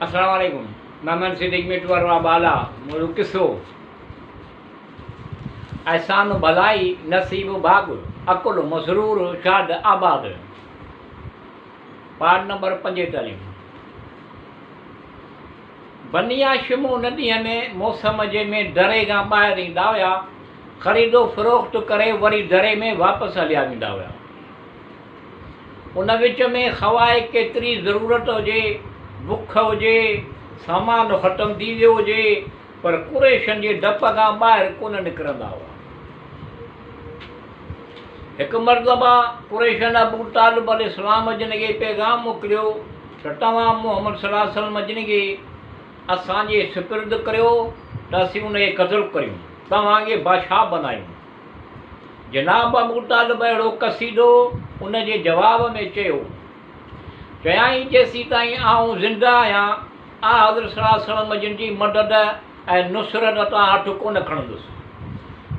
अस्सलाम वालेकुम। मोहम्मद सिद्दीक मिटवर बाला मोरू किस्सो एहसान भलाई नसीब भाग अकुल मसरूर शाद आबाद। पाठ नंबर 45। बनी हाशिम उन ॾींहं में मौसम जे में दरे खां ॿाहिरि ईंदा हुआ, ख़रीदो फ़रोख़्त करे वरी दरे में वापसि हलिया वेंदा हुआ। उन विच में ख़वाए केतिरी ज़रूरत हुजे, बुख हुजे, सामान ख़तमु थी वियो हुजे, पर कुरैशन जे डप खां ॿाहिरि कोन निकिरंदा हुआ। हिकु मरतबा कुरैशन अबू तालिब अलैहिस्सलाम जिन खे पैगाम मोकिलियो त तव्हां मुहम्मद सल्लल्लाहु अलैहि वसल्लम जिन खे असांजे सुपुर्द करियो त असीं उनखे क़त्ल करियूं, तव्हांखे बादशाह बनायूं। जनाब अबू तालिब अहिड़ो कसीदो उन जे जवाब में चयो, चयाईं जेसीं ताईं आउं ज़िंदा आहियां हज़रत सल्लल्लाहु अलैहि वसल्लम जिन जी मदद ऐं नुसरत तां हथु कोन खणंदुसि।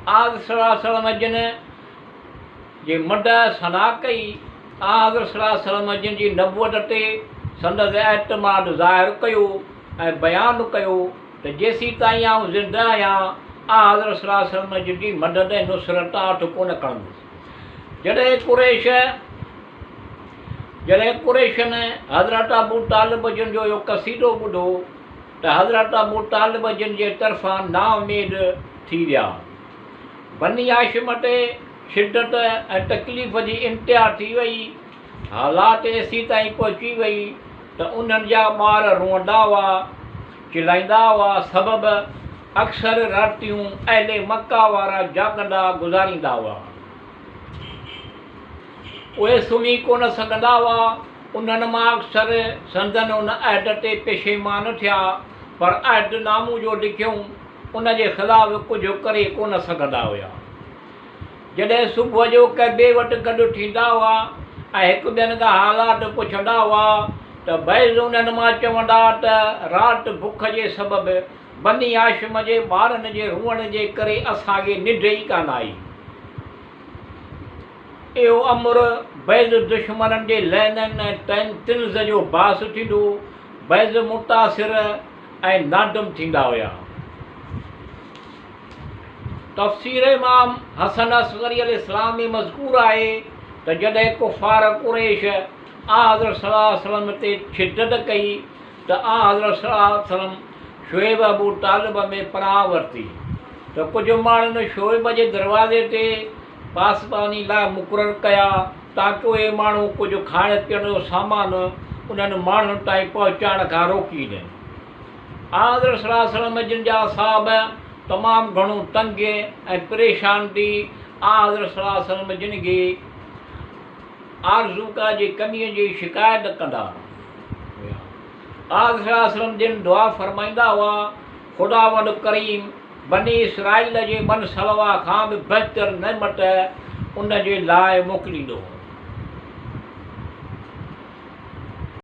हज़रत सल्लल्लाहु अलैहि वसल्लम जिन जे मद सना कई, हज़रत सल्लल्लाहु अलैहि वसल्लम जिन जी नबूवत ते संदसि एतमाद ज़ाहिर कयो ऐं बयानु कयो त जेसीं ताईं आउं ज़िंदा आहियां हज़रत सल्लल्लाहु अलैहि वसल्लम जिन जी मदद ऐं नुसरत तां हथु कोन खणंदुसि। जॾहिं कुरैशन हज़रत अबू तालिब जिन जो इहो कसीदो ॿुधो त हज़रत अबू तालिब जिन जे तरफ़ां नाउमीद थी विया। बनी हाशिम ते शिदत ऐं तकलीफ़ जी इंतिहा थी वई। हालात एसी ताईं पहुची वई त उन्हनि जा ॿार रोअंदा हुआ, चिलाईंदा हुआ, सबबु अक्सर रातियूं अहले मक्का वारा जाॻंदा गुज़ारींदा हुआ। उहे सुम्ही कोन सघंदा हुआ। उन्हनि मां अक्सर संदन उन अहद ते पेशेमान थिया, पर अहदनामो जो लिखियूं उन जे ख़िलाफ़ु कुझु करे कोन सघंदा हुआ। जॾहिं सुबुह जो कंहिं ॿिए वटि गॾु थींदा हुआ ऐं हिकु ॿियनि खां हालात पुछंदा हुआ त बैज़ उन्हनि मां चवंदा त राति बुख जे सबबु बनी हाशिम जे ॿारनि जे रुअण जे करे असांखे निंड ई कान आई। इहो अमर बैज़ दुश्मननि जे लहननि ऐं तिल्ज़ जो बास थींदो। बैज़ मुतासिर ऐं नादम थींदा हुआ। तफ़सीर इमाम हसन असगरी अलैहिस्सलाम में मज़कूर आहे त जॾहिं कुफ़ार कुरैश हज़रत सल्लल्लाहु अलैहि वसल्लम ते शिदत कई त हज़रत सल्लल्लाहु अलैहि वसल्लम शुएब अबू तालिब में पनाह वरिती त कुझु माण्हुनि शुएब जे दरवाज़े ते पासबानी लाइ मुक़ररु कया ताकी उहे माण्हू कुझु खाइण पीअण जो सामान उन्हनि माण्हुनि ताईं पहुचाइण खां रोकी ॾियनि। हज़रत सल्लल्लाहु अलैहि वसल्लम जिन जा असहाब तमामु घणो तंग ऐं परेशान थी हज़रत सल्लल्लाहु अलैहि वसल्लम जिन खे आरज़ूका जी कमीअ जी शिकायत कंदा हुआ। हज़रत सल्लल्लाहु अलैहि वसल्लम जिन दुआ फरमाईंदा हुआ, ख़ुदावंद करीम बनी इसराईल जे मन सलवा खां बि बहितर नेमत उन जे लाइ मोकिलींदो।